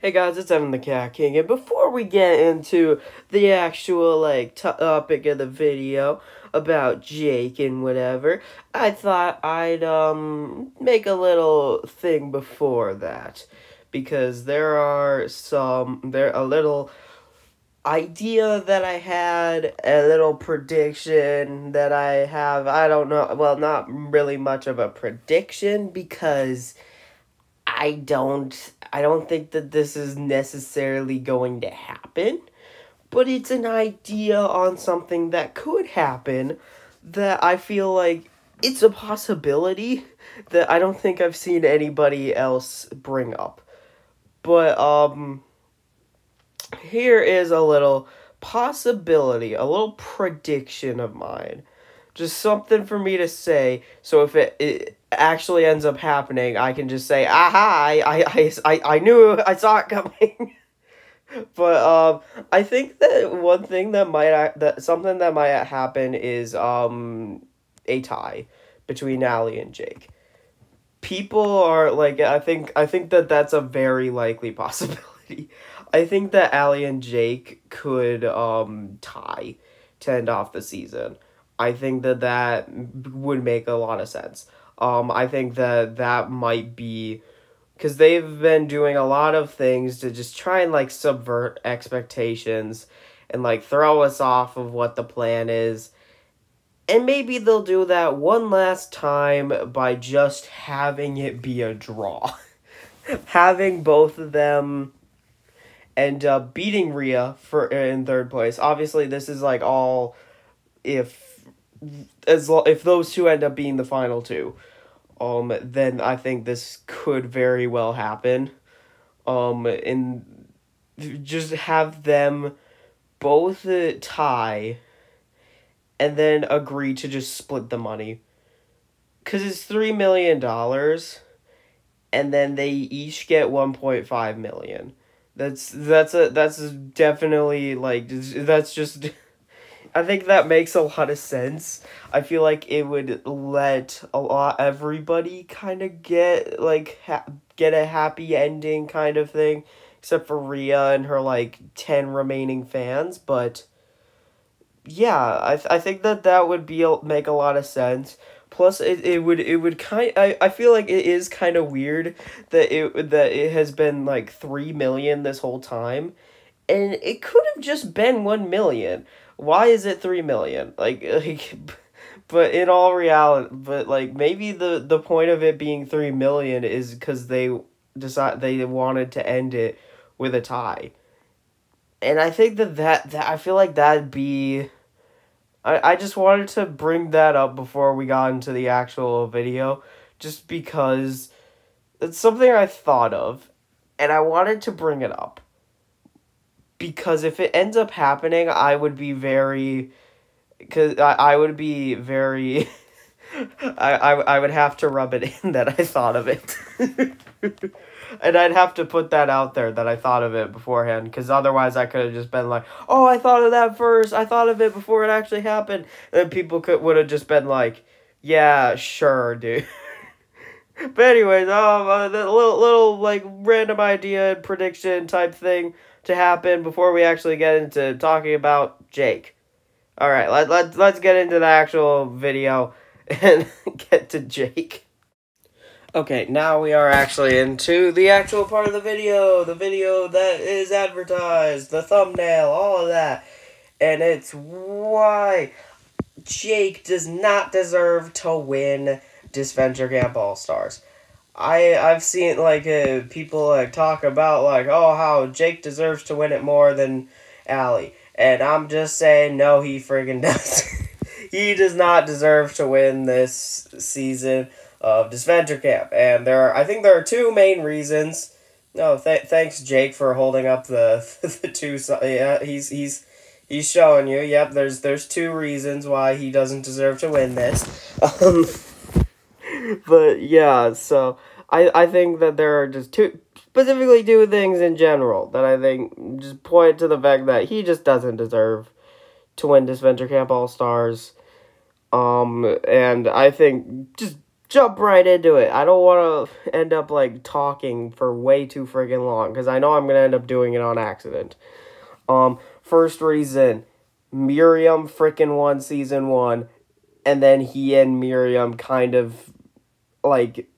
Hey guys, it's Evan the Cat King, and before we get into the actual, topic of the video about Jake and whatever, I thought I'd, make a little thing before that, because a little idea that I had, a little prediction that I have. I don't know, well, not really much of a prediction, because I don't think that this is necessarily going to happen, but it's an idea on something that could happen that I feel like it's a possibility that I don't think I've seen anybody else bring up. But here is a little possibility, a little prediction of mine. Just something for me to say, so if it actually ends up happening, I can just say, aha, I knew, I saw it coming. But, I think that one thing something that might happen is, a tie between Allie and Jake. People are, I think that that's a very likely possibility. I think that Allie and Jake could, tie to end off the season. I think that would make a lot of sense. I think that might be, because they've been doing a lot of things to just try and, subvert expectations and, throw us off of what the plan is. And maybe they'll do that one last time by just having it be a draw. Having both of them end up beating Rhea in third place. Obviously, this is, all if those two end up being the final two. Then I think this could very well happen. And just have them both tie and then agree to just split the money. 'Cause it's $3 million, and then they each get 1.5 million. That's definitely, that's just I think that makes a lot of sense. I feel like it would let everybody kind of get get a happy ending kind of thing, except for Rhea and her 10 remaining fans. But yeah, I think that would make a lot of sense. Plus, it would I feel like it is kind of weird that it has been 3 million this whole time, and it could have just been 1 million. Why is it 3 million? But in all reality, maybe the point of it being 3 million is because they wanted to end it with a tie. And I think that I feel like that'd be, I just wanted to bring that up before we got into the actual video, just because it's something I thought of, and I wanted to bring it up. Because if it ends up happening, I would be very, I would be very, I would have to rub it in that I thought of it. And I'd have to put that out there that I thought of it beforehand, because otherwise I could have just been like, oh, I thought of that first, I thought of it before it actually happened. And then people would have just been like, yeah, sure, dude. But anyways, a little random idea and prediction type thing to happen before we actually get into talking about Jake. All right, let's get into the actual video and get to Jake. Okay, now we are actually into the actual part of the video that is advertised, the thumbnail, all of that. And it's why Jake does not deserve to win Disventure Camp All-Stars. I've seen, people, talk about, oh, how Jake deserves to win it more than Allie. And I'm just saying, no, he friggin' does. He does not deserve to win this season of Disventure Camp. And I think there are two main reasons. No, thanks, Jake, for holding up the two. Yeah, he's showing you. Yep, there's two reasons why he doesn't deserve to win this. But yeah, so I think that there are just specifically two things in general that I think just point to the fact that he just doesn't deserve to win Disventure Camp All-Stars. And I think just jump right into it. I don't want to end up, like, talking for way too friggin' long, because I know I'm going to end up doing it on accident. First reason, Miriam frickin' won season 1, and then he and Miriam kind of, like,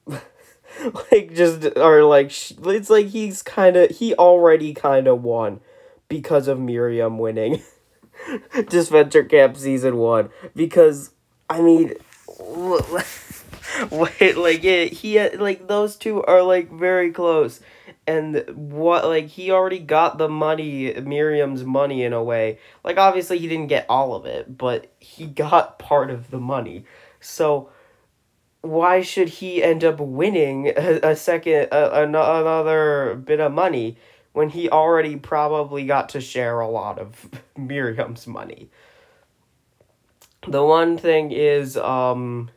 like, just, or, like, it's like he already kind of won because of Miriam winning Disventure Camp season 1, because, I mean, wait, like, like, those two are, like, very close, and what, like, he already got the money, Miriam's money in a way, like, obviously he didn't get all of it, but he got part of the money, so why should he end up winning another bit of money when he already probably got to share a lot of Miriam's money? The one thing is, like,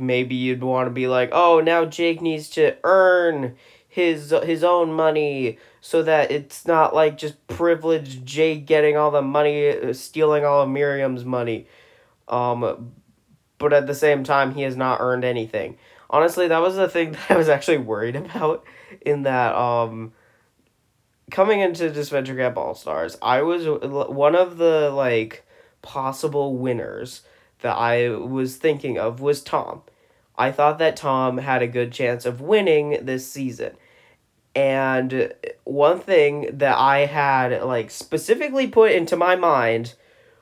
maybe you'd want to be like, oh, now Jake needs to earn his own money so that it's not, like, just privileged Jake getting all the money, stealing all of Miriam's money. But at the same time, he has not earned anything. Honestly, that was the thing that I was actually worried about in that, coming into Disventure Camp All-Stars, I was one of the, like, possible winners that I was thinking of was Tom. I thought that Tom had a good chance of winning this season. And one thing that I had, like, specifically put into my mind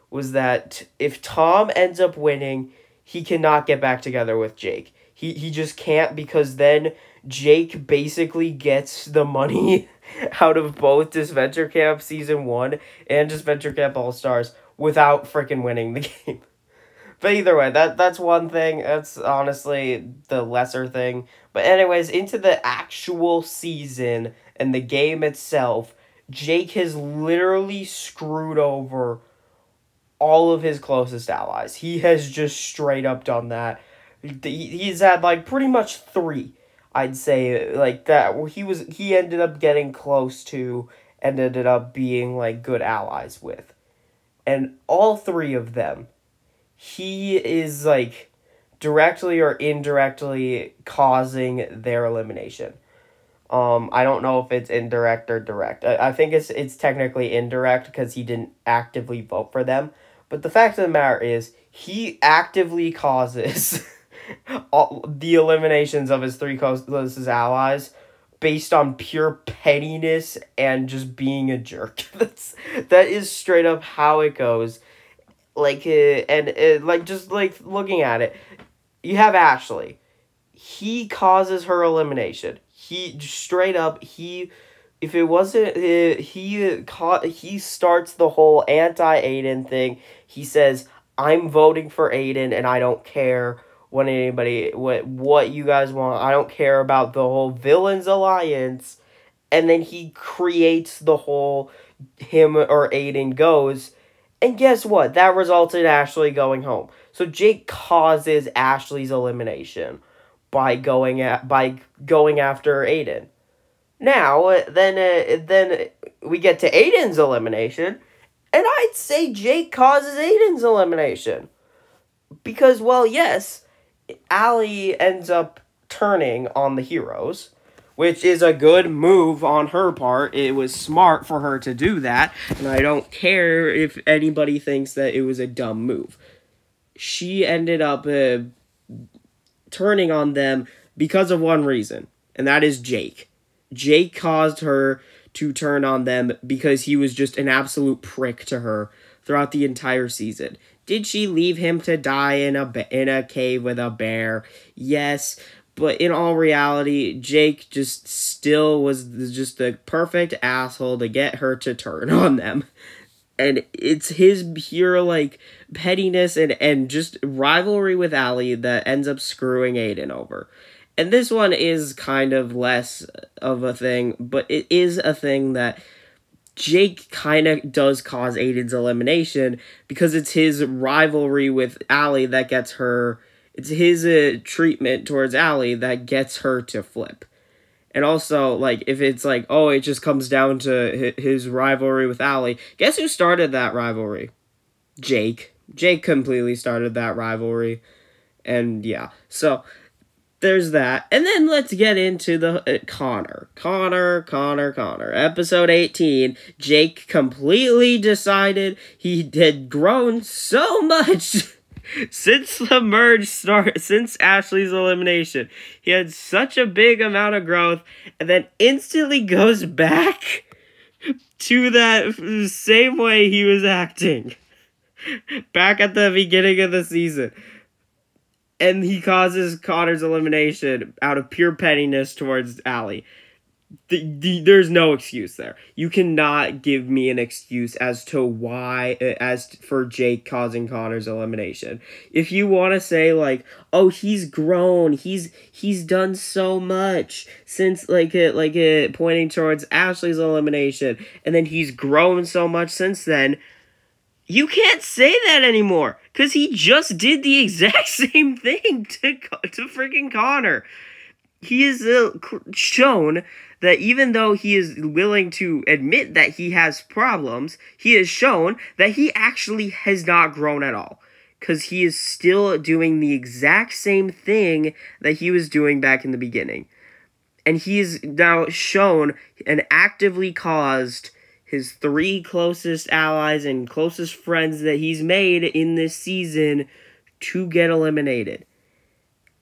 was that if Tom ends up winning, he cannot get back together with Jake. He just can't, because then Jake basically gets the money out of both Disventure Camp Season 1 and Disventure Camp All-Stars without freaking winning the game. But either way, that's one thing. That's honestly the lesser thing. But anyways, into the actual season and the game itself, Jake has literally screwed over all of his closest allies. He has just straight up done that. He's had, like, pretty much 3, I'd say, like, that he ended up getting close to and ended up being, like, good allies with. And all 3 of them, he is, like, directly or indirectly causing their elimination. I don't know if it's indirect or direct. I think it's technically indirect because he didn't actively vote for them. But the fact of the matter is, he actively causes all the eliminations of his 3 closest allies based on pure pettiness and just being a jerk. That is straight up how it goes. Like, like, just, like, looking at it, you have Ashley. He causes her elimination. He, straight up, if it wasn't, he starts the whole anti-Aiden thing. He says, I'm voting for Aiden, and I don't care what you guys want. I don't care about the whole Villains Alliance. And then he creates the whole him or Aiden goes. And guess what? That results in Ashley going home. So Jake causes Ashley's elimination by going after Aiden. Now, then we get to Aiden's elimination, and I'd say Jake causes Aiden's elimination. Because, well, yes, Allie ends up turning on the heroes, which is a good move on her part. It was smart for her to do that, and I don't care if anybody thinks that it was a dumb move. She ended up turning on them because of one reason, and that is Jake. Jake caused her to turn on them because he was just an absolute prick to her throughout the entire season. Did she leave him to die in a cave with a bear? Yes, but in all reality, Jake just still was just the perfect asshole to get her to turn on them. And it's his pure, like, pettiness and just rivalry with Allie that ends up screwing Aiden over. And this one is kind of less of a thing, but it is a thing that Jake kind of does cause Aiden's elimination because it's his rivalry with Allie that gets her. It's his treatment towards Allie that gets her to flip. And also, like, if it's like, oh, it just comes down to his rivalry with Allie, guess who started that rivalry? Jake. Jake completely started that rivalry. And yeah, so there's that. And then let's get into the Connor. Episode 18. Jake completely decided he had grown so much since the merge started, since Ashley's elimination. He had such a big amount of growth, and then instantly goes back to that same way he was acting back at the beginning of the season. And he causes Connor's elimination out of pure pettiness towards Allie. There's no excuse there. You cannot give me an excuse as to why, as for Jake causing Connor's elimination. If you want to say like, oh, he's grown, he's done so much since pointing towards Ashley's elimination, and then he's grown so much since then. You can't say that anymore, because he just did the exact same thing to freaking Connor. He has shown that even though he is willing to admit that he has problems, he has shown that he actually has not grown at all. Because he is still doing the exact same thing that he was doing back in the beginning. And he's now shown and actively caused his 3 closest allies and closest friends that he's made in this season to get eliminated.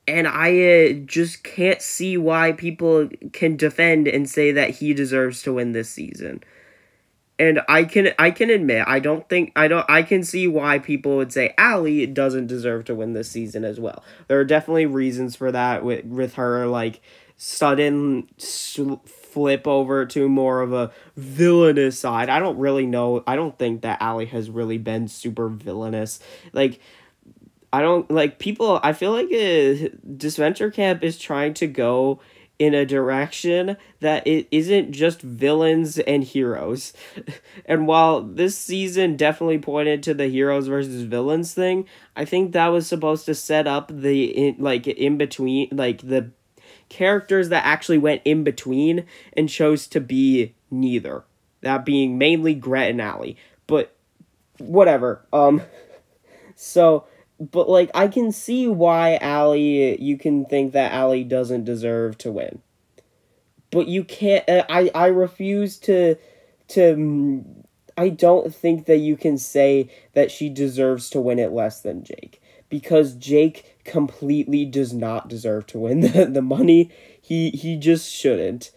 And I just can't see why people can defend and say that he deserves to win this season. And I can admit, I can see why people would say Allie doesn't deserve to win this season as well. There are definitely reasons for that with her, like, sudden flip over to more of a villainous side. I don't really know. I don't think that Allie has really been super villainous. Like, I don't, like, people, I feel like Disventure Camp is trying to go in a direction that it isn't just villains and heroes. And while this season definitely pointed to the heroes versus villains thing, I think that was supposed to set up the characters that actually went in between and chose to be neither. That being mainly Gret and Allie. But whatever. But, like, I can see why you can think that Allie doesn't deserve to win. But you can't, I refuse to, I don't think that you can say that she deserves to win it less than Jake. Because Jake completely does not deserve to win the money. He just shouldn't.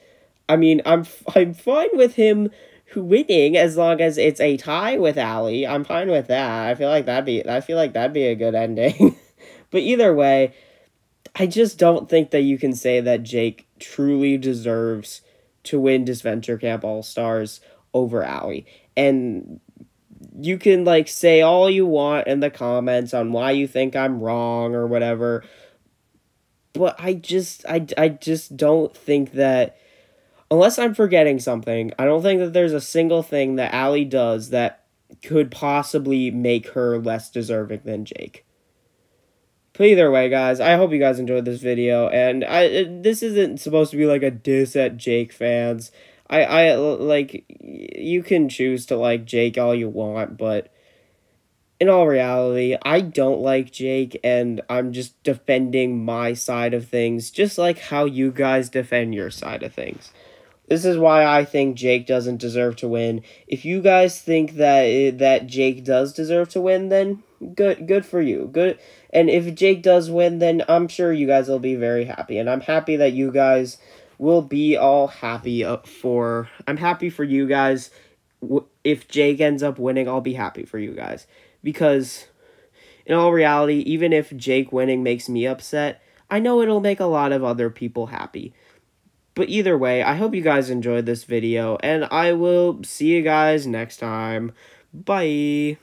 I mean, I'm fine with him winning as long as it's a tie with Allie. I'm fine with that. I feel like that'd be a good ending. But either way, I just don't think that you can say that Jake truly deserves to win Disventure Camp All-Stars over Allie. And you can, like, say all you want in the comments on why you think I'm wrong or whatever. But I just don't think that, unless I'm forgetting something, I don't think that there's a single thing that Allie does that could possibly make her less deserving than Jake. But either way, guys, I hope you guys enjoyed this video, and this isn't supposed to be like a diss at Jake fans. Like, you can choose to like Jake all you want, but in all reality, I don't like Jake, and I'm just defending my side of things, just like how you guys defend your side of things. This is why I think Jake doesn't deserve to win. If you guys think that Jake does deserve to win, then good for you. Good. And if Jake does win, then I'm sure you guys will be very happy. And I'm happy that you guys will be all happy I'm happy for you guys. If Jake ends up winning, I'll be happy for you guys. Because in all reality, even if Jake winning makes me upset, I know it'll make a lot of other people happy. But either way, I hope you guys enjoyed this video, and I will see you guys next time. Bye!